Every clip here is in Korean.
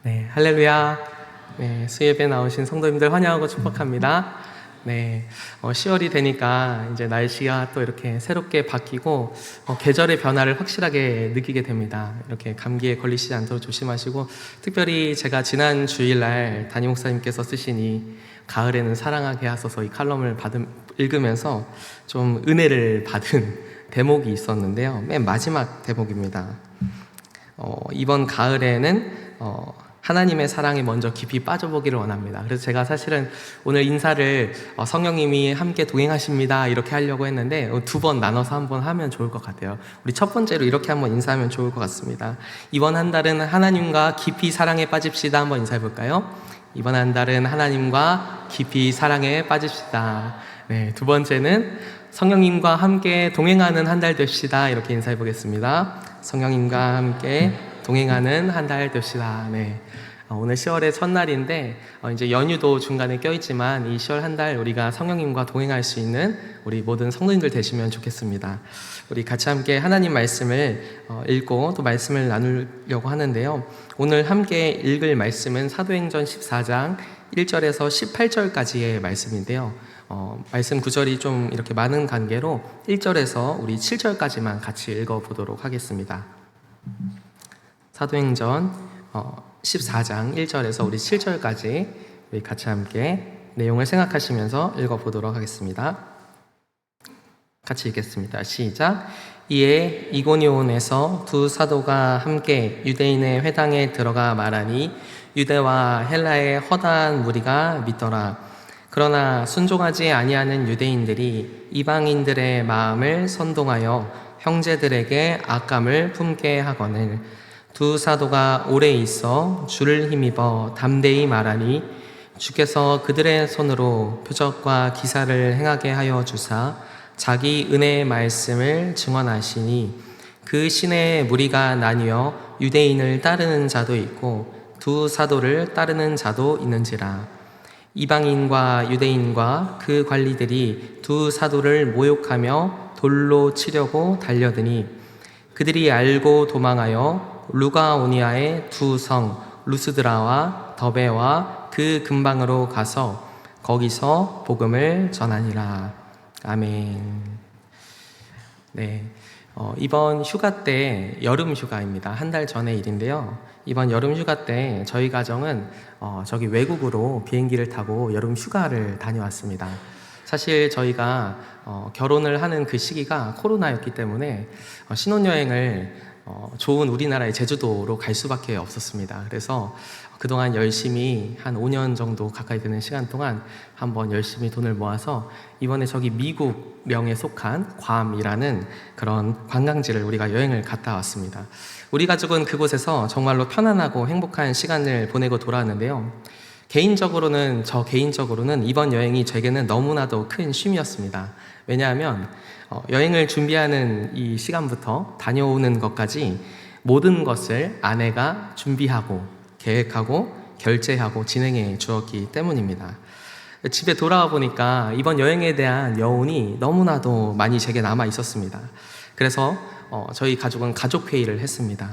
네, 할렐루야. 네, 수예배 나오신 성도님들 환영하고 축복합니다. 네, 10월이 되니까 이제 날씨가 또 이렇게 새롭게 바뀌고 계절의 변화를 확실하게 느끼게 됩니다. 이렇게 감기에 걸리시지 않도록 조심하시고, 특별히 제가 지난 주일날 담임 목사님께서 쓰신 이 가을에는 사랑하게 하소서 이 칼럼을 읽으면서 좀 은혜를 받은 대목이 있었는데요. 맨 마지막 대목입니다. 이번 가을에는 하나님의 사랑에 먼저 깊이 빠져보기를 원합니다. 그래서 제가 사실은 오늘 인사를 성령님이 함께 동행하십니다 이렇게 하려고 했는데 두 번 나눠서 한번 하면 좋을 것 같아요. 우리 첫 번째로 이렇게 한번 인사하면 좋을 것 같습니다. 이번 한 달은 하나님과 깊이 사랑에 빠집시다. 한번 인사해 볼까요? 이번 한 달은 하나님과 깊이 사랑에 빠집시다. 네, 두 번째는 성령님과 함께 동행하는 한 달 됩시다. 이렇게 인사해 보겠습니다. 성령님과 함께 동행하는 한 달 됩시다. 네. 오늘 10월의 첫날인데 이제 연휴도 중간에 껴있지만 이 10월 한 달 우리가 성령님과 동행할 수 있는 우리 모든 성도님들 되시면 좋겠습니다. 우리 같이 함께 하나님 말씀을 읽고 또 말씀을 나누려고 하는데요. 오늘 함께 읽을 말씀은 사도행전 14장 1절에서 18절까지의 말씀인데요. 말씀 구절이 좀 이렇게 많은 관계로 1절에서 우리 7절까지만 같이 읽어보도록 하겠습니다. 사도행전 14장 1절에서 우리 7절까지 우리 같이 함께 내용을 생각하시면서 읽어보도록 하겠습니다. 같이 읽겠습니다. 시작. 이에 이고니온에서 두 사도가 함께 유대인의 회당에 들어가 말하니 유대와 헬라의 허다한 무리가 믿더라. 그러나 순종하지 아니하는 유대인들이 이방인들의 마음을 선동하여 형제들에게 악감을 품게 하거늘 두 사도가 오래 있어 주를 힘입어 담대히 말하니 주께서 그들의 손으로 표적과 기사를 행하게 하여 주사 자기 은혜의 말씀을 증언하시니 그 시내에 무리가 나뉘어 유대인을 따르는 자도 있고 두 사도를 따르는 자도 있는지라. 이방인과 유대인과 그 관리들이 두 사도를 모욕하며 돌로 치려고 달려드니 그들이 알고 도망하여 루가오니아의 두 성 루스드라와 더베와 그 근방으로 가서 거기서 복음을 전하니라. 아멘. 네, 이번 휴가 때 여름 휴가입니다. 한 달 전의 일인데요. 이번 여름 휴가 때 저희 가정은 저기 외국으로 비행기를 타고 여름 휴가를 다녀왔습니다. 사실 저희가 결혼을 하는 그 시기가 코로나였기 때문에 신혼여행을 좋은 우리나라의 제주도로 갈 수밖에 없었습니다. 그래서 그동안 열심히 한 5년 정도 가까이 되는 시간 동안 한번 열심히 돈을 모아서 이번에 저기 미국령에 속한 괌이라는 그런 관광지를 우리가 여행을 갔다 왔습니다. 우리 가족은 그곳에서 정말로 편안하고 행복한 시간을 보내고 돌아왔는데요. 저 개인적으로는 이번 여행이 제게는 너무나도 큰 쉼이었습니다. 왜냐하면 여행을 준비하는 이 시간부터 다녀오는 것까지 모든 것을 아내가 준비하고 계획하고 결제하고 진행해 주었기 때문입니다. 집에 돌아와 보니까 이번 여행에 대한 여운이 너무나도 많이 제게 남아 있었습니다. 그래서 저희 가족은 가족회의를 했습니다.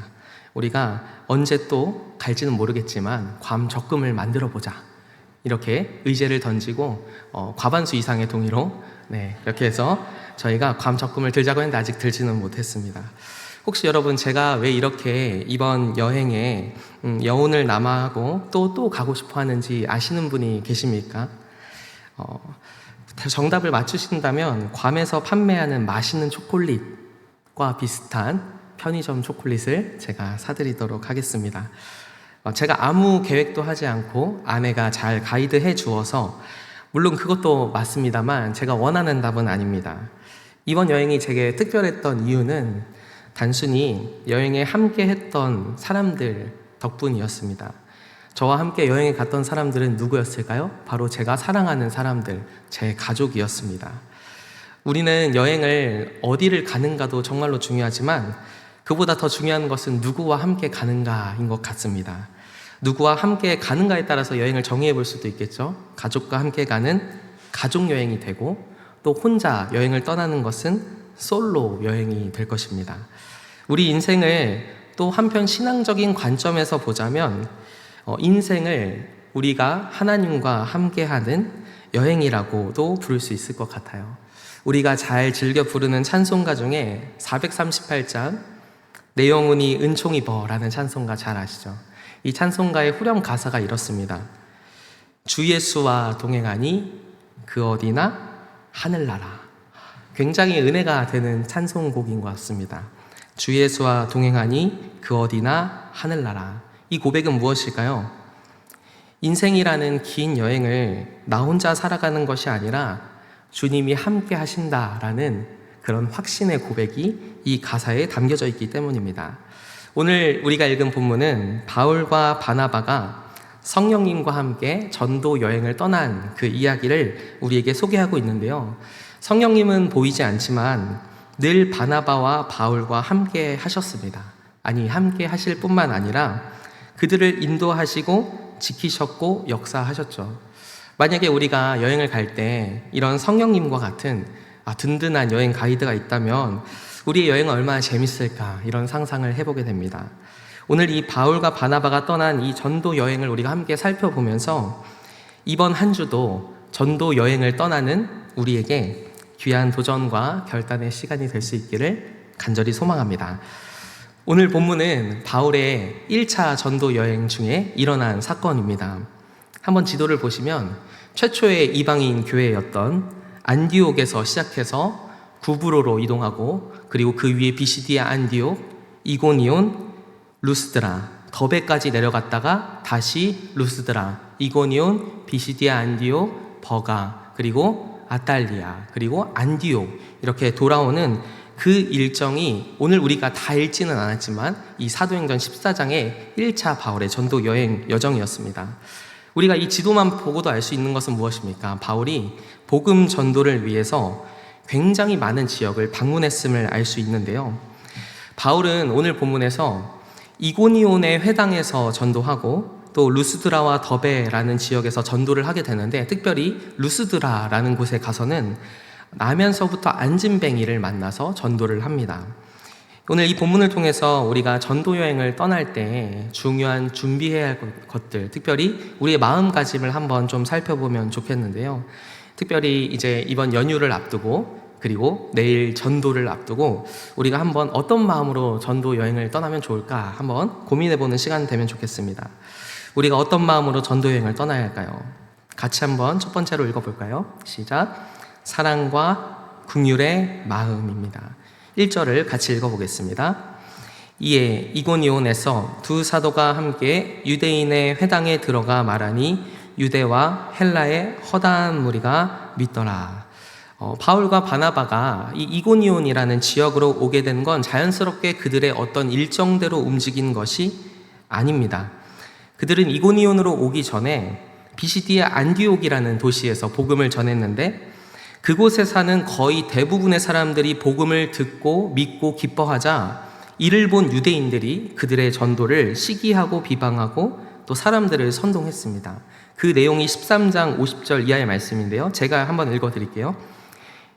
우리가 언제 또 갈지는 모르겠지만 괌 적금을 만들어 보자. 이렇게 의제를 던지고 과반수 이상의 동의로 이렇게 해서 저희가 괌 적금을 들자고 했는데 아직 들지는 못했습니다. 혹시 여러분 제가 왜 이렇게 이번 여행에 여운을 남아하고 또 가고 싶어 하는지 아시는 분이 계십니까? 정답을 맞추신다면 괌에서 판매하는 맛있는 초콜릿과 비슷한 편의점 초콜릿을 제가 사드리도록 하겠습니다. 제가 아무 계획도 하지 않고 아내가 잘 가이드해 주어서 물론 그것도 맞습니다만 제가 원하는 답은 아닙니다. 이번 여행이 제게 특별했던 이유는 단순히 여행에 함께 했던 사람들 덕분이었습니다. 저와 함께 여행에 갔던 사람들은 누구였을까요? 바로 제가 사랑하는 사람들, 제 가족이었습니다. 우리는 여행을 어디를 가는가도 정말로 중요하지만 그보다 더 중요한 것은 누구와 함께 가는가인 것 같습니다. 누구와 함께 가는가에 따라서 여행을 정의해 볼 수도 있겠죠. 가족과 함께 가는 가족 여행이 되고 또 혼자 여행을 떠나는 것은 솔로 여행이 될 것입니다. 우리 인생을 또 한편 신앙적인 관점에서 보자면 인생을 우리가 하나님과 함께하는 여행이라고도 부를 수 있을 것 같아요. 우리가 잘 즐겨 부르는 찬송가 중에 438장 내 영혼이 은총이 버라는 찬송가 잘 아시죠? 이 찬송가의 후렴 가사가 이렇습니다. 주 예수와 동행하니 그 어디나 하늘나라. 굉장히 은혜가 되는 찬송곡인 것 같습니다. 주 예수와 동행하니 그 어디나 하늘나라. 이 고백은 무엇일까요? 인생이라는 긴 여행을 나 혼자 살아가는 것이 아니라 주님이 함께 하신다라는 그런 확신의 고백이 이 가사에 담겨져 있기 때문입니다. 오늘 우리가 읽은 본문은 바울과 바나바가 성령님과 함께 전도 여행을 떠난 그 이야기를 우리에게 소개하고 있는데요. 성령님은 보이지 않지만 늘 바나바와 바울과 함께 하셨습니다. 아니, 함께 하실 뿐만 아니라 그들을 인도하시고 지키셨고 역사하셨죠. 만약에 우리가 여행을 갈 때 이런 성령님과 같은 든든한 여행 가이드가 있다면 우리의 여행은 얼마나 재밌을까, 이런 상상을 해보게 됩니다. 오늘 이 바울과 바나바가 떠난 이 전도 여행을 우리가 함께 살펴보면서 이번 한 주도 전도 여행을 떠나는 우리에게 귀한 도전과 결단의 시간이 될 수 있기를 간절히 소망합니다. 오늘 본문은 바울의 1차 전도 여행 중에 일어난 사건입니다. 한번 지도를 보시면 최초의 이방인 교회였던 안디옥에서 시작해서 구브로로 이동하고, 그리고 그 위에 비시디아 안디옥, 이고니온, 루스드라, 더베까지 내려갔다가 다시 루스드라, 이고니온, 비시디아 안디옥, 버가, 그리고 아탈리아, 그리고 안디옥, 이렇게 돌아오는 그 일정이 오늘 우리가 다 읽지는 않았지만 이 사도행전 14장의 1차 바울의 전도 여행 여정이었습니다. 우리가 이 지도만 보고도 알 수 있는 것은 무엇입니까? 바울이 복음 전도를 위해서 굉장히 많은 지역을 방문했음을 알 수 있는데요. 바울은 오늘 본문에서 이고니온의 회당에서 전도하고 또 루스드라와 더베라는 지역에서 전도를 하게 되는데, 특별히 루스드라라는 곳에 가서는 나면서부터 안진뱅이를 만나서 전도를 합니다. 오늘 이 본문을 통해서 우리가 전도 여행을 떠날 때 중요한 준비해야 할 것들, 특별히 우리의 마음가짐을 한번 좀 살펴보면 좋겠는데요. 특별히 이제 이번 연휴를 앞두고, 그리고 내일 전도를 앞두고 우리가 한번 어떤 마음으로 전도 여행을 떠나면 좋을까 한번 고민해보는 시간 되면 좋겠습니다. 우리가 어떤 마음으로 전도 여행을 떠나야 할까요? 같이 한번 첫 번째로 읽어볼까요? 시작. 사랑과 긍휼의 마음입니다. 1절을 같이 읽어보겠습니다. 이에 이고니온에서 두 사도가 함께 유대인의 회당에 들어가 말하니 유대와 헬라의 허다한 무리가 믿더라. 바울과 바나바가 이 이고니온이라는 지역으로 오게 된 건 자연스럽게 그들의 어떤 일정대로 움직인 것이 아닙니다. 그들은 이고니온으로 오기 전에 비시디아 안디옥이라는 도시에서 복음을 전했는데, 그곳에 사는 거의 대부분의 사람들이 복음을 듣고 믿고 기뻐하자 이를 본 유대인들이 그들의 전도를 시기하고 비방하고 또 사람들을 선동했습니다. 그 내용이 13장 50절 이하의 말씀인데요. 제가 한번 읽어드릴게요.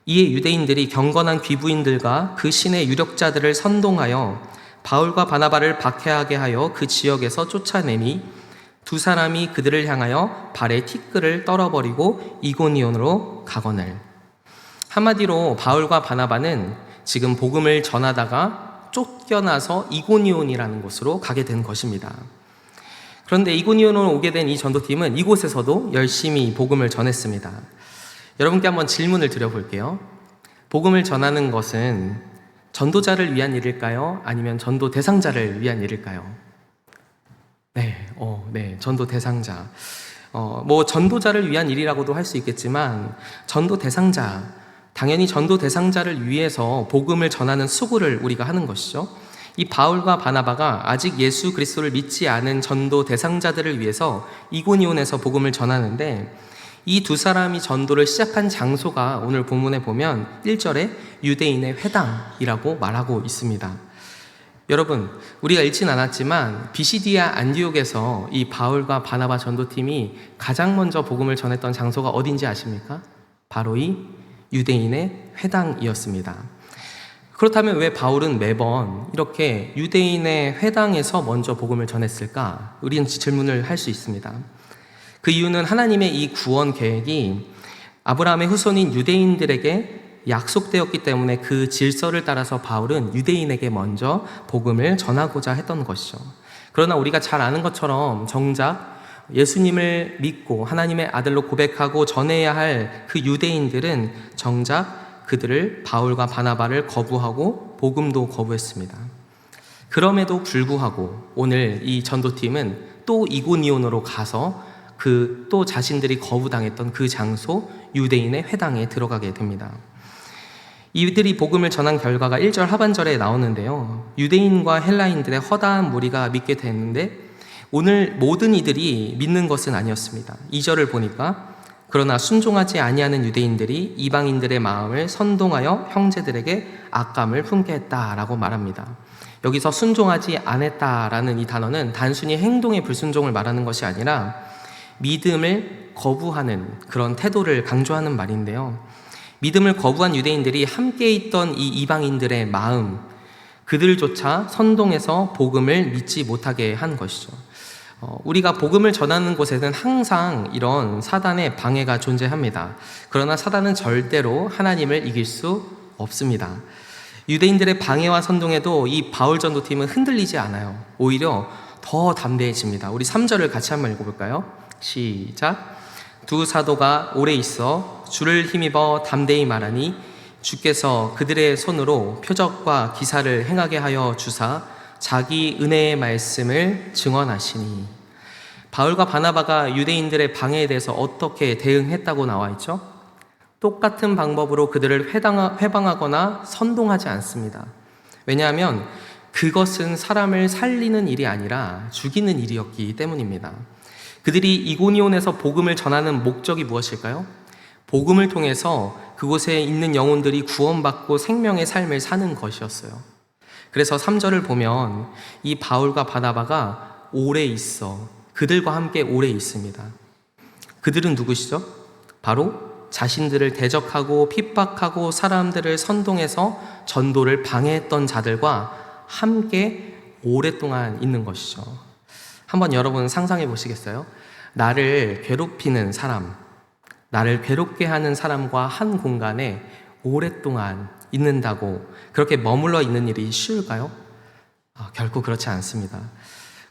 이에 유대인들이 경건한 귀부인들과 그 신의 유력자들을 선동하여 바울과 바나바를 박해하게 하여 그 지역에서 쫓아내니 두 사람이 그들을 향하여 발에 티끌을 떨어버리고 이고니온으로 가거늘. 한마디로 바울과 바나바는 지금 복음을 전하다가 쫓겨나서 이고니온이라는 곳으로 가게 된 것입니다. 그런데 이고니온으로 오게 된 이 전도팀은 이곳에서도 열심히 복음을 전했습니다. 여러분께 한번 질문을 드려볼게요. 복음을 전하는 것은 전도자를 위한 일일까요? 아니면 전도 대상자를 위한 일일까요? 네, 전도 대상자. 전도자를 위한 일이라고도 할 수 있겠지만, 전도 대상자, 당연히 전도 대상자를 위해서 복음을 전하는 수고를 우리가 하는 것이죠. 이 바울과 바나바가 아직 예수 그리스도를 믿지 않은 전도 대상자들을 위해서 이고니온에서 복음을 전하는데, 이 두 사람이 전도를 시작한 장소가 오늘 본문에 보면 1절에 유대인의 회당이라고 말하고 있습니다. 여러분, 우리가 읽진 않았지만 비시디아 안디옥에서 이 바울과 바나바 전도팀이 가장 먼저 복음을 전했던 장소가 어딘지 아십니까? 바로 이 유대인의 회당이었습니다. 그렇다면 왜 바울은 매번 이렇게 유대인의 회당에서 먼저 복음을 전했을까? 우리는 질문을 할 수 있습니다. 그 이유는 하나님의 이 구원 계획이 아브라함의 후손인 유대인들에게 약속되었기 때문에 그 질서를 따라서 바울은 유대인에게 먼저 복음을 전하고자 했던 것이죠. 그러나 우리가 잘 아는 것처럼 정작 예수님을 믿고 하나님의 아들로 고백하고 전해야 할 그 유대인들은 정작 그들을 바울과 바나바를 거부하고 복음도 거부했습니다. 그럼에도 불구하고 오늘 이 전도팀은 또 이고니온으로 가서 그 또 자신들이 거부당했던 그 장소 유대인의 회당에 들어가게 됩니다. 이들이 복음을 전한 결과가 1절 하반절에 나오는데요. 유대인과 헬라인들의 허다한 무리가 믿게 됐는데 오늘 모든 이들이 믿는 것은 아니었습니다. 2절을 보니까 그러나 순종하지 아니하는 유대인들이 이방인들의 마음을 선동하여 형제들에게 악감을 품게 했다라고 말합니다. 여기서 순종하지 않았다라는 이 단어는 단순히 행동의 불순종을 말하는 것이 아니라 믿음을 거부하는 그런 태도를 강조하는 말인데요. 믿음을 거부한 유대인들이 함께 있던 이 이방인들의 마음, 그들조차 선동해서 복음을 믿지 못하게 한 것이죠. 우리가 복음을 전하는 곳에는 항상 이런 사단의 방해가 존재합니다. 그러나 사단은 절대로 하나님을 이길 수 없습니다. 유대인들의 방해와 선동에도 이 바울 전도팀은 흔들리지 않아요. 오히려 더 담대해집니다. 우리 3절을 같이 한번 읽어볼까요? 시작. 두 사도가 오래 있어 주를 힘입어 담대히 말하니 주께서 그들의 손으로 표적과 기사를 행하게 하여 주사 자기 은혜의 말씀을 증언하시니. 바울과 바나바가 유대인들의 방해에 대해서 어떻게 대응했다고 나와 있죠? 똑같은 방법으로 그들을 회방하거나 선동하지 않습니다. 왜냐하면 그것은 사람을 살리는 일이 아니라 죽이는 일이었기 때문입니다. 그들이 이고니온에서 복음을 전하는 목적이 무엇일까요? 복음을 통해서 그곳에 있는 영혼들이 구원받고 생명의 삶을 사는 것이었어요. 그래서 3절을 보면 이 바울과 바나바가 오래 있어 그들과 함께 오래 있습니다. 그들은 누구시죠? 바로 자신들을 대적하고 핍박하고 사람들을 선동해서 전도를 방해했던 자들과 함께 오랫동안 있는 것이죠. 한번 여러분 상상해 보시겠어요? 나를 괴롭히는 사람, 나를 괴롭게 하는 사람과 한 공간에 오랫동안 있는다고 그렇게 머물러 있는 일이 쉬울까요? 결코 그렇지 않습니다.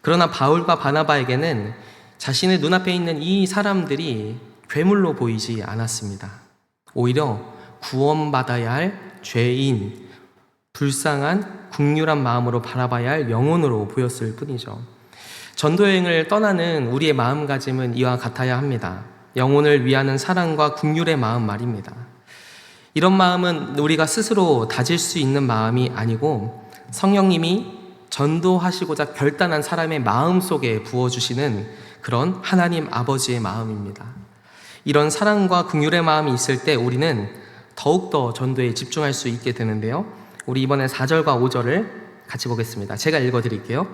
그러나 바울과 바나바에게는 자신의 눈앞에 있는 이 사람들이 괴물로 보이지 않았습니다. 오히려 구원받아야 할 죄인, 불쌍한 국률한 마음으로 바라봐야 할 영혼으로 보였을 뿐이죠. 전도여행을 떠나는 우리의 마음가짐은 이와 같아야 합니다. 영혼을 위하는 사랑과 국률의 마음 말입니다. 이런 마음은 우리가 스스로 다질 수 있는 마음이 아니고 성령님이 전도하시고자 결단한 사람의 마음 속에 부어주시는 그런 하나님 아버지의 마음입니다. 이런 사랑과 긍휼의 마음이 있을 때 우리는 더욱더 전도에 집중할 수 있게 되는데요. 우리 이번에 4절과 5절을 같이 보겠습니다. 제가 읽어드릴게요.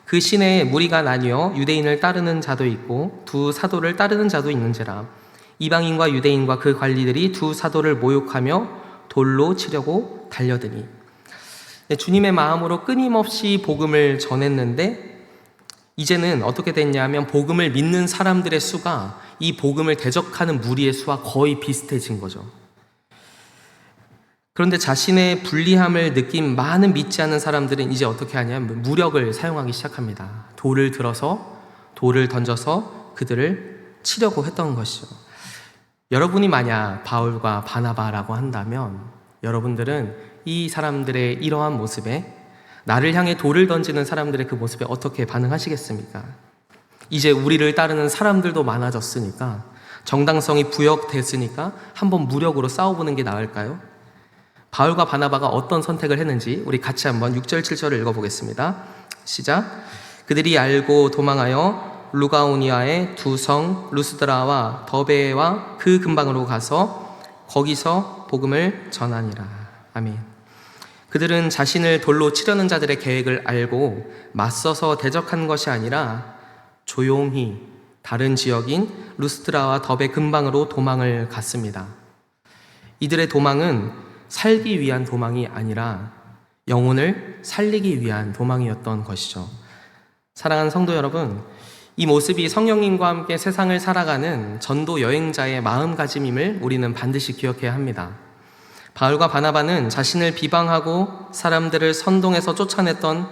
그 시내에 무리가 나뉘어 유대인을 따르는 자도 있고 두 사도를 따르는 자도 있는지라. 이방인과 유대인과 그 관리들이 두 사도를 모욕하며 돌로 치려고 달려드니. 주님의 마음으로 끊임없이 복음을 전했는데 이제는 어떻게 됐냐면 복음을 믿는 사람들의 수가 이 복음을 대적하는 무리의 수와 거의 비슷해진 거죠. 그런데 자신의 불리함을 느낀 많은 믿지 않는 사람들은 이제 어떻게 하냐면 무력을 사용하기 시작합니다. 돌을 들어서 돌을 던져서 그들을 치려고 했던 것이죠. 여러분이 만약 바울과 바나바라고 한다면 여러분들은 이 사람들의 이러한 모습에 나를 향해 돌을 던지는 사람들의 그 모습에 어떻게 반응하시겠습니까? 이제 우리를 따르는 사람들도 많아졌으니까 정당성이 부여됐으니까 한번 무력으로 싸워보는 게 나을까요? 바울과 바나바가 어떤 선택을 했는지 우리 같이 한번 6절 7절을 읽어보겠습니다. 시작. 그들이 알고 도망하여 루가오니아의 두 성 루스드라와 더베와 그 근방으로 가서 거기서 복음을 전하니라. 아멘. 그들은 자신을 돌로 치려는 자들의 계획을 알고 맞서서 대적한 것이 아니라 조용히 다른 지역인 루스드라와 더베 근방으로 도망을 갔습니다. 이들의 도망은 살기 위한 도망이 아니라 영혼을 살리기 위한 도망이었던 것이죠. 사랑하는 성도 여러분, 이 모습이 성령님과 함께 세상을 살아가는 전도 여행자의 마음가짐임을 우리는 반드시 기억해야 합니다. 바울과 바나바는 자신을 비방하고 사람들을 선동해서 쫓아냈던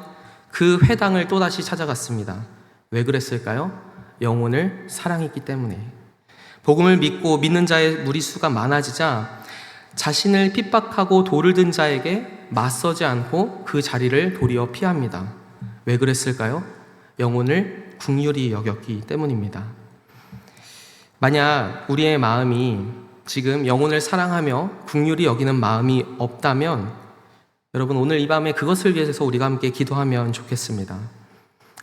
그 회당을 또다시 찾아갔습니다. 왜 그랬을까요? 영혼을 사랑했기 때문에. 복음을 믿고 믿는 자의 무리수가 많아지자 자신을 핍박하고 돌을 든 자에게 맞서지 않고 그 자리를 도리어 피합니다. 왜 그랬을까요? 영혼을 긍휼히 여겼기 때문입니다. 만약 우리의 마음이 지금 영혼을 사랑하며 긍휼히 여기는 마음이 없다면 여러분, 오늘 이 밤에 그것을 위해서 우리가 함께 기도하면 좋겠습니다.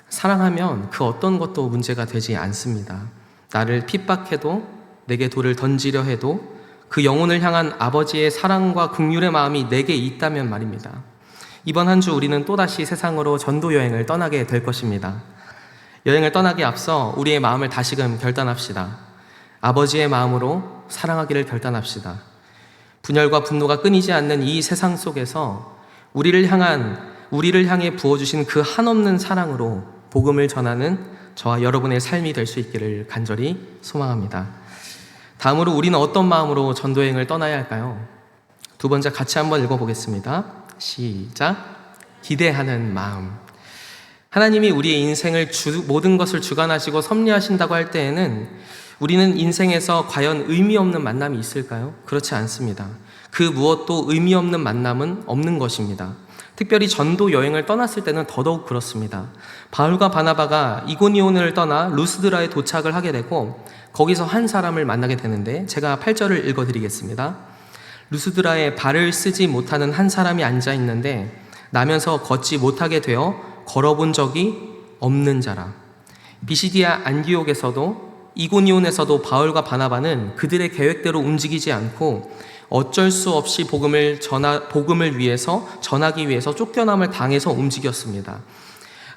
사랑하면 그 어떤 것도 문제가 되지 않습니다. 나를 핍박해도, 내게 돌을 던지려 해도 그 영혼을 향한 아버지의 사랑과 긍휼의 마음이 내게 있다면 말입니다. 이번 한 주 우리는 또다시 세상으로 전도 여행을 떠나게 될 것입니다. 여행을 떠나기 앞서 우리의 마음을 다시금 결단합시다. 아버지의 마음으로 사랑하기를 결단합시다. 분열과 분노가 끊이지 않는 이 세상 속에서 우리를 향해 부어주신 그 한없는 사랑으로 복음을 전하는 저와 여러분의 삶이 될 수 있기를 간절히 소망합니다. 다음으로 우리는 어떤 마음으로 전도여행을 떠나야 할까요? 두 번째 같이 한번 읽어보겠습니다. 시작. 기대하는 마음. 하나님이 우리의 인생을 모든 것을 주관하시고 섭리하신다고 할 때에는 우리는 인생에서 과연 의미 없는 만남이 있을까요? 그렇지 않습니다. 그 무엇도 의미 없는 만남은 없는 것입니다. 특별히 전도 여행을 떠났을 때는 더더욱 그렇습니다. 바울과 바나바가 이고니온을 떠나 루스드라에 도착을 하게 되고 거기서 한 사람을 만나게 되는데 제가 8절을 읽어드리겠습니다. 루스드라에 발을 쓰지 못하는 한 사람이 앉아 있는데 나면서 걷지 못하게 되어 걸어본 적이 없는 자라. 비시디아 안디옥에서도 이고니온에서도 바울과 바나바는 그들의 계획대로 움직이지 않고 어쩔 수 없이 복음을 위해서 전하기 위해서 쫓겨남을 당해서 움직였습니다.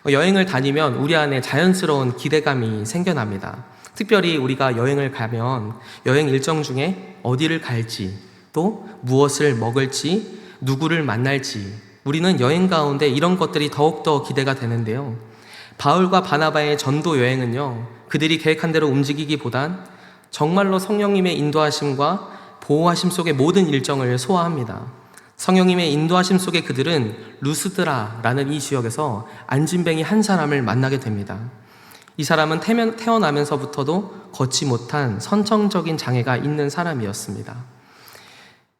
여행을 다니면 우리 안에 자연스러운 기대감이 생겨납니다. 특별히 우리가 여행을 가면 여행 일정 중에 어디를 갈지, 또 무엇을 먹을지, 누구를 만날지, 우리는 여행 가운데 이런 것들이 더욱더 기대가 되는데요. 바울과 바나바의 전도 여행은요, 그들이 계획한 대로 움직이기보단 정말로 성령님의 인도하심과 보호하심 속에 모든 일정을 소화합니다. 성령님의 인도하심 속에 그들은 루스드라라는 이 지역에서 안진뱅이 한 사람을 만나게 됩니다. 이 사람은 태어나면서부터도 걷지 못한 선천적인 장애가 있는 사람이었습니다.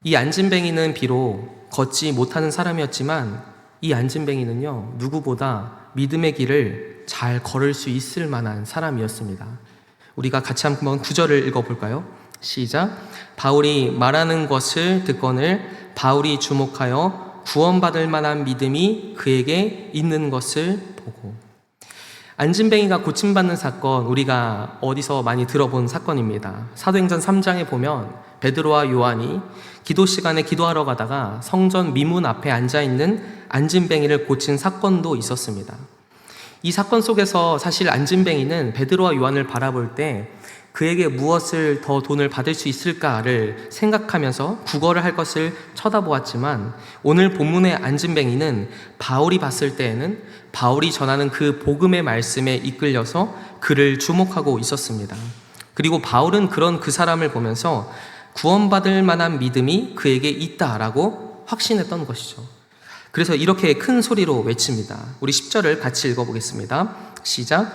이 안진뱅이는 비록 걷지 못하는 사람이었지만 이 안진뱅이는요, 누구보다 믿음의 길을 잘 걸을 수 있을 만한 사람이었습니다. 우리가 같이 한번 9절을 읽어볼까요? 시작. 바울이 말하는 것을 듣거늘 바울이 주목하여 구원받을 만한 믿음이 그에게 있는 것을 보고. 안진뱅이가 고침받는 사건, 우리가 어디서 많이 들어본 사건입니다. 사도행전 3장에 보면 베드로와 요한이 기도 시간에 기도하러 가다가 성전 미문 앞에 앉아있는 안진뱅이를 고친 사건도 있었습니다. 이 사건 속에서 사실 안진뱅이는 베드로와 요한을 바라볼 때 그에게 무엇을 더 돈을 받을 수 있을까를 생각하면서 구걸을 할 것을 쳐다보았지만 오늘 본문의 안진뱅이는 바울이 봤을 때에는 바울이 전하는 그 복음의 말씀에 이끌려서 그를 주목하고 있었습니다. 그리고 바울은 그런 그 사람을 보면서 구원받을 만한 믿음이 그에게 있다라고 확신했던 것이죠. 그래서 이렇게 큰 소리로 외칩니다. 우리 10절을 같이 읽어보겠습니다. 시작.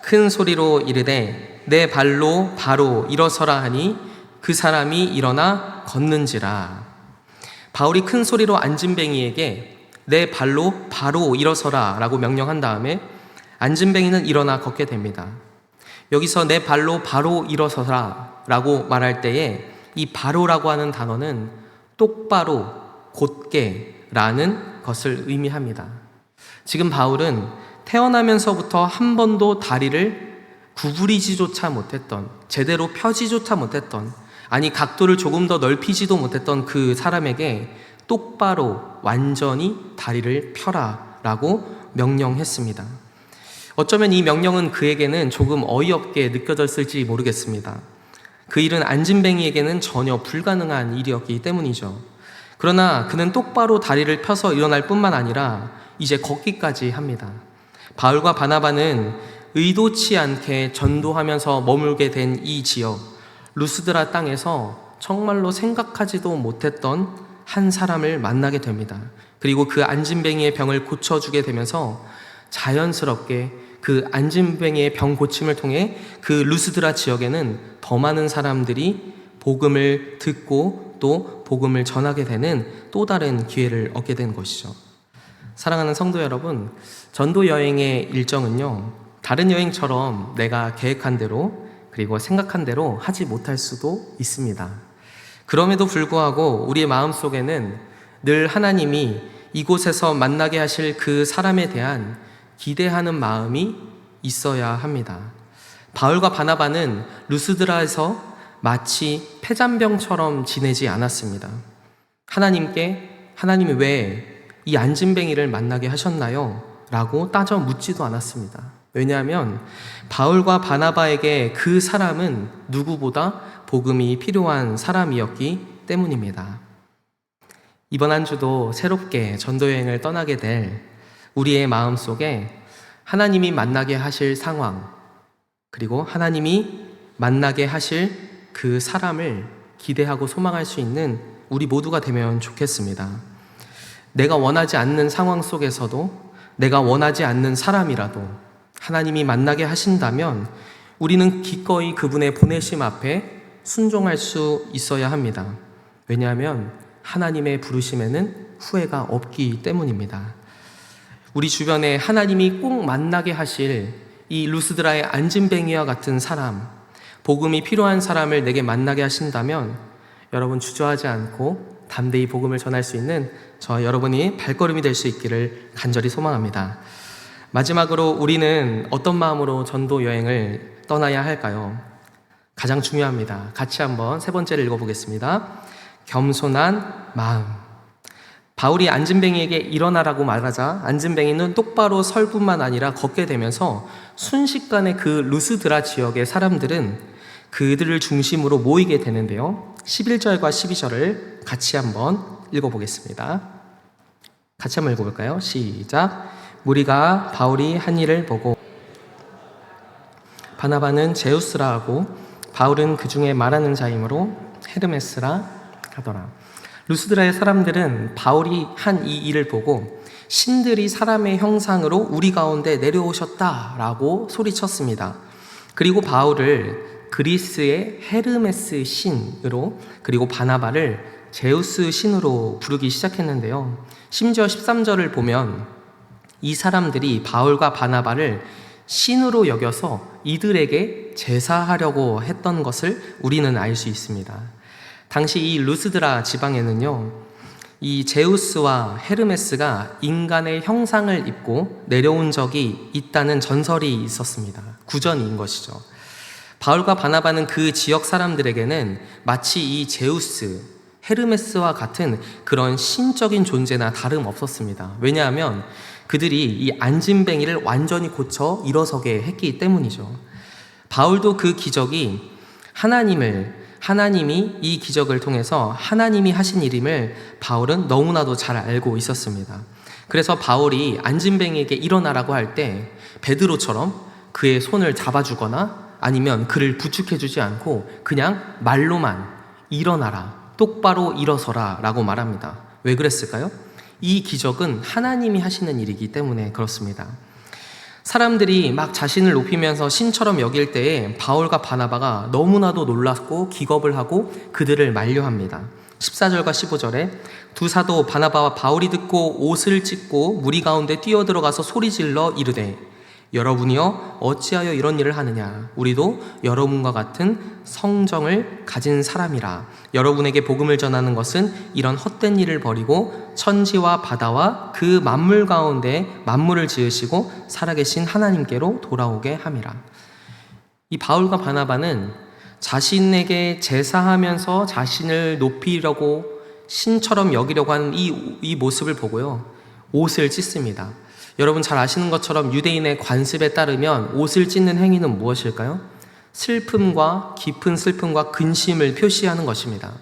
큰 소리로 이르되 내 발로 바로 일어서라 하니 그 사람이 일어나 걷는지라. 바울이 큰 소리로 안진뱅이에게 내 발로 바로 일어서라 라고 명령한 다음에 안진뱅이는 일어나 걷게 됩니다. 여기서 내 발로 바로 일어서라 라고 말할 때에 이 바로라고 하는 단어는 똑바로, 곧게 라는 것을 의미합니다. 지금 바울은 태어나면서부터 한 번도 다리를 구부리지조차 못했던, 제대로 펴지조차 못했던, 아니 각도를 조금 더 넓히지도 못했던 그 사람에게 똑바로 완전히 다리를 펴라 라고 명령했습니다. 어쩌면 이 명령은 그에게는 조금 어이없게 느껴졌을지 모르겠습니다. 그 일은 안진뱅이에게는 전혀 불가능한 일이었기 때문이죠. 그러나 그는 똑바로 다리를 펴서 일어날 뿐만 아니라 이제 걷기까지 합니다. 바울과 바나바는 의도치 않게 전도하면서 머물게 된 이 지역 루스드라 땅에서 정말로 생각하지도 못했던 한 사람을 만나게 됩니다. 그리고 그 안진뱅이의 병을 고쳐주게 되면서 자연스럽게 그 안진뱅이의 병 고침을 통해 그 루스드라 지역에는 더 많은 사람들이 복음을 듣고 또 복음을 전하게 되는 또 다른 기회를 얻게 된 것이죠. 사랑하는 성도 여러분, 전도 여행의 일정은요, 다른 여행처럼 내가 계획한 대로 그리고 생각한 대로 하지 못할 수도 있습니다. 그럼에도 불구하고 우리의 마음속에는 늘 하나님이 이곳에서 만나게 하실 그 사람에 대한 기대하는 마음이 있어야 합니다. 바울과 바나바는 루스드라에서 마치 폐잔병처럼 지내지 않았습니다. 하나님이 왜 이 안진뱅이를 만나게 하셨나요? 라고 따져 묻지도 않았습니다. 왜냐하면 바울과 바나바에게 그 사람은 누구보다 복음이 필요한 사람이었기 때문입니다. 이번 한 주도 새롭게 전도여행을 떠나게 될 우리의 마음속에 하나님이 만나게 하실 상황, 그리고 하나님이 만나게 하실 그 사람을 기대하고 소망할 수 있는 우리 모두가 되면 좋겠습니다. 내가 원하지 않는 상황 속에서도 내가 원하지 않는 사람이라도 하나님이 만나게 하신다면 우리는 기꺼이 그분의 보내심 앞에 순종할 수 있어야 합니다. 왜냐하면 하나님의 부르심에는 후회가 없기 때문입니다. 우리 주변에 하나님이 꼭 만나게 하실 이 루스드라의 안진뱅이와 같은 사람, 복음이 필요한 사람을 내게 만나게 하신다면 여러분 주저하지 않고 담대히 복음을 전할 수 있는 저 여러분이 발걸음이 될 수 있기를 간절히 소망합니다. 마지막으로 우리는 어떤 마음으로 전도 여행을 떠나야 할까요? 가장 중요합니다. 같이 한번 세 번째를 읽어보겠습니다. 겸손한 마음. 바울이 안진뱅이에게 일어나라고 말하자 안진뱅이는 똑바로 설 뿐만 아니라 걷게 되면서 순식간에 그 루스드라 지역의 사람들은 그들을 중심으로 모이게 되는데요. 11절과 12절을 같이 한번 읽어보겠습니다. 같이 한번 읽어볼까요? 시작. 무리가 바울이 한 일을 보고 바나바는 제우스라 하고 바울은 그 중에 말하는 자이므로 헤르메스라 하더라. 루스드라의 사람들은 바울이 한 이 일을 보고 신들이 사람의 형상으로 우리 가운데 내려오셨다라고 소리쳤습니다. 그리고 바울을 그리스의 헤르메스 신으로 그리고 바나바를 제우스 신으로 부르기 시작했는데요. 심지어 13절을 보면 이 사람들이 바울과 바나바를 신으로 여겨서 이들에게 제사하려고 했던 것을 우리는 알 수 있습니다. 당시 이 루스드라 지방에는요, 이 제우스와 헤르메스가 인간의 형상을 입고 내려온 적이 있다는 전설이 있었습니다. 구전인 것이죠. 바울과 바나바는 그 지역 사람들에게는 마치 이 제우스, 헤르메스와 같은 그런 신적인 존재나 다름없었습니다. 왜냐하면 그들이 이 안진뱅이를 완전히 고쳐 일어서게 했기 때문이죠. 바울도 그 기적이 하나님이 이 기적을 통해서 하나님이 하신 일임을 바울은 너무나도 잘 알고 있었습니다. 그래서 바울이 안진뱅이에게 일어나라고 할 때 베드로처럼 그의 손을 잡아주거나 아니면 그를 부축해주지 않고 그냥 말로만 일어나라, 똑바로 일어서라 라고 말합니다. 왜 그랬을까요? 이 기적은 하나님이 하시는 일이기 때문에 그렇습니다. 사람들이 막 자신을 높이면서 신처럼 여길 때에 바울과 바나바가 너무나도 놀랐고 기겁을 하고 그들을 만류합니다. 14절과 15절에 두 사도 바나바와 바울이 듣고 옷을 찢고 무리 가운데 뛰어들어가서 소리질러 이르되 여러분이여 어찌하여 이런 일을 하느냐? 우리도 여러분과 같은 성정을 가진 사람이라. 여러분에게 복음을 전하는 것은 이런 헛된 일을 버리고 천지와 바다와 그 만물 가운데 만물을 지으시고 살아계신 하나님께로 돌아오게 함이라. 이 바울과 바나바는 자신에게 제사하면서 자신을 높이려고 신처럼 여기려고 하는 이 모습을 보고요, 옷을 찢습니다. 여러분 잘 아시는 것처럼 유대인의 관습에 따르면 옷을 찢는 행위는 무엇일까요? 슬픔과 깊은 슬픔과 근심을 표시하는 것입니다.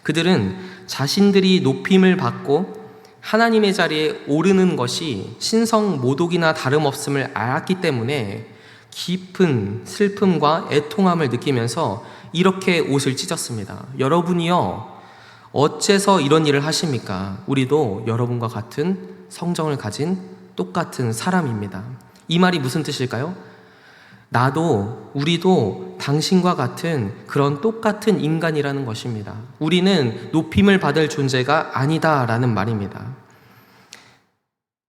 그들은 자신들이 높임을 받고 하나님의 자리에 오르는 것이 신성 모독이나 다름없음을 알았기 때문에 깊은 슬픔과 애통함을 느끼면서 이렇게 옷을 찢었습니다. 여러분이요, 어째서 이런 일을 하십니까? 우리도 여러분과 같은 성정을 가진 똑같은 사람입니다. 이 말이 무슨 뜻일까요? 나도, 우리도 당신과 같은 그런 똑같은 인간이라는 것입니다. 우리는 높임을 받을 존재가 아니다라는 말입니다.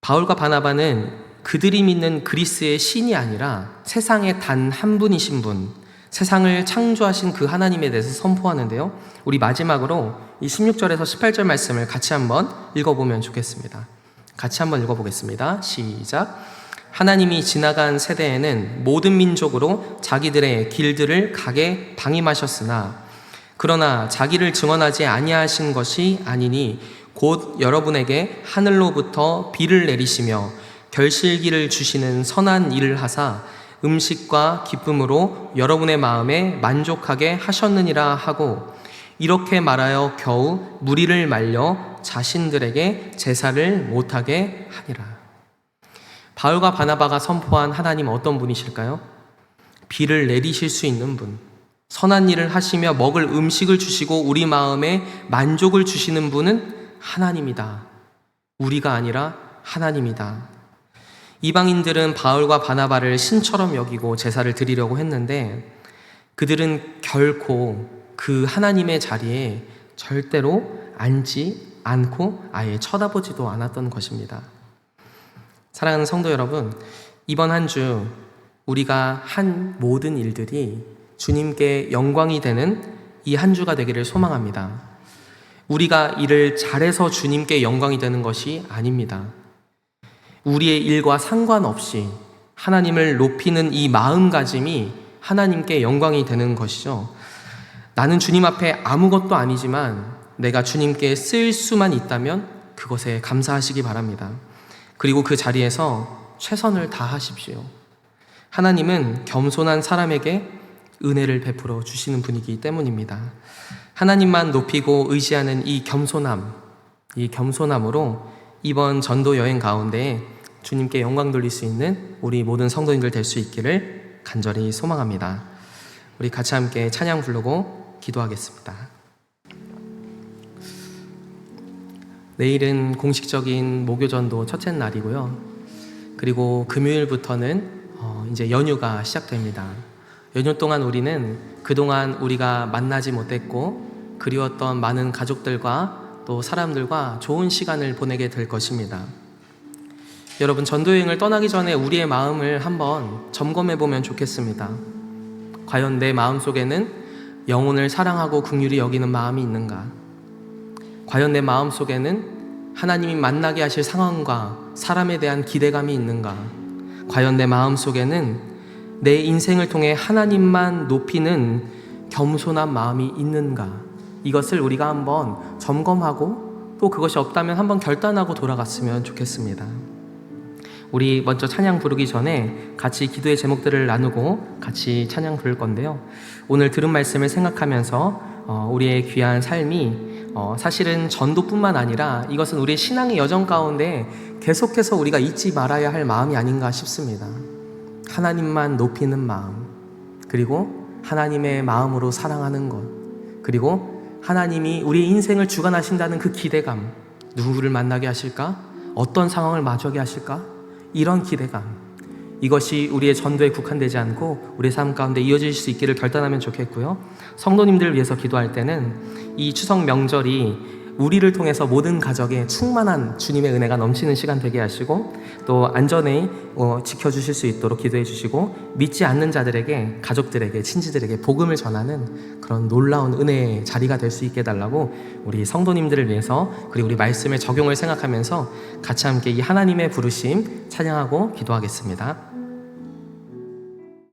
바울과 바나바는 그들이 믿는 그리스의 신이 아니라 세상에 단 한 분이신 분, 세상을 창조하신 그 하나님에 대해서 선포하는데요. 우리 마지막으로 이 16절에서 18절 말씀을 같이 한번 읽어보면 좋겠습니다. 같이 한번 읽어보겠습니다. 시작. 하나님이 지나간 세대에는 모든 민족으로 자기들의 길들을 가게 방임하셨으나 그러나 자기를 증언하지 아니하신 것이 아니니 곧 여러분에게 하늘로부터 비를 내리시며 결실기를 주시는 선한 일을 하사 음식과 기쁨으로 여러분의 마음에 만족하게 하셨느니라 하고 이렇게 말하여 겨우 무리를 말려 자신들에게 제사를 못하게 하니라. 바울과 바나바가 선포한 하나님은 어떤 분이실까요? 비를 내리실 수 있는 분, 선한 일을 하시며 먹을 음식을 주시고 우리 마음에 만족을 주시는 분은 하나님이다. 우리가 아니라 하나님이다. 이방인들은 바울과 바나바를 신처럼 여기고 제사를 드리려고 했는데 그들은 결코 그 하나님의 자리에 절대로 앉지 않고 아예 쳐다보지도 않았던 것입니다. 사랑하는 성도 여러분, 이번 한 주 우리가 한 모든 일들이 주님께 영광이 되는 이 한 주가 되기를 소망합니다. 우리가 일을 잘해서 주님께 영광이 되는 것이 아닙니다. 우리의 일과 상관없이 하나님을 높이는 이 마음가짐이 하나님께 영광이 되는 것이죠. 나는 주님 앞에 아무것도 아니지만 내가 주님께 쓸 수만 있다면 그것에 감사하시기 바랍니다. 그리고 그 자리에서 최선을 다하십시오. 하나님은 겸손한 사람에게 은혜를 베풀어 주시는 분이기 때문입니다. 하나님만 높이고 의지하는 이 겸손함으로 이번 전도 여행 가운데 주님께 영광 돌릴 수 있는 우리 모든 성도님들 될 수 있기를 간절히 소망합니다. 우리 같이 함께 찬양 부르고 기도하겠습니다. 내일은 공식적인 목요전도 첫째 날이고요. 그리고 금요일부터는 이제 연휴가 시작됩니다. 연휴 동안 우리는 그동안 우리가 만나지 못했고 그리웠던 많은 가족들과 또 사람들과 좋은 시간을 보내게 될 것입니다. 여러분, 전도여행을 떠나기 전에 우리의 마음을 한번 점검해 보면 좋겠습니다. 과연 내 마음속에는 영혼을 사랑하고 긍휼히 여기는 마음이 있는가? 과연 내 마음속에는 하나님이 만나게 하실 상황과 사람에 대한 기대감이 있는가? 과연 내 마음속에는 내 인생을 통해 하나님만 높이는 겸손한 마음이 있는가? 이것을 우리가 한번 점검하고 또 그것이 없다면 한번 결단하고 돌아갔으면 좋겠습니다. 우리 먼저 찬양 부르기 전에 같이 기도의 제목들을 나누고 같이 찬양 부를 건데요. 오늘 들은 말씀을 생각하면서 우리의 귀한 삶이 사실은 전도뿐만 아니라 이것은 우리의 신앙의 여정 가운데 계속해서 우리가 잊지 말아야 할 마음이 아닌가 싶습니다. 하나님만 높이는 마음, 그리고 하나님의 마음으로 사랑하는 것, 그리고 하나님이 우리의 인생을 주관하신다는 그 기대감, 누구를 만나게 하실까? 어떤 상황을 마주하게 하실까? 이런 기대감, 이것이 우리의 전도에 국한되지 않고 우리의 삶 가운데 이어질 수 있기를 결단하면 좋겠고요. 성도님들을 위해서 기도할 때는 이 추석 명절이 우리를 통해서 모든 가정에 충만한 주님의 은혜가 넘치는 시간 되게 하시고 또 안전히 지켜주실 수 있도록 기도해 주시고 믿지 않는 자들에게, 가족들에게, 친지들에게 복음을 전하는 그런 놀라운 은혜의 자리가 될 수 있게 해달라고 우리 성도님들을 위해서, 그리고 우리 말씀의 적용을 생각하면서 같이 함께 이 하나님의 부르심 찬양하고 기도하겠습니다.